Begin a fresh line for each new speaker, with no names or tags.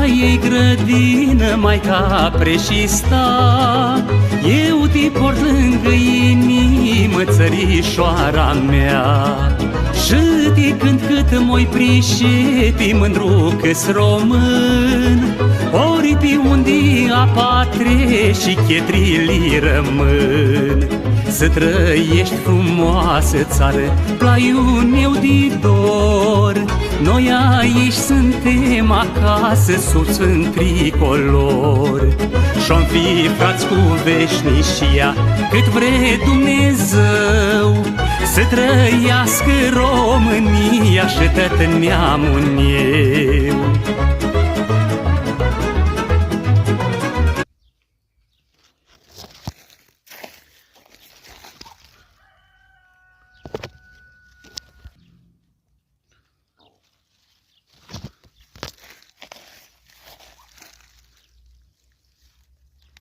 ei grădină, Maica preșista. Eu te port lângă inimă, țărișoara mea, și te cânt cât moi prișepi, mândru că-s român. Ori pe unde apa trece, chetrilii rămân. Să trăiești frumoasă țară, plaiul meu de dor. Noi aici suntem acasă, sus în tricolor. Și-om fi frați cu veșnicia, cât vre Dumnezeu. Să trăiască România și tot neamul ei.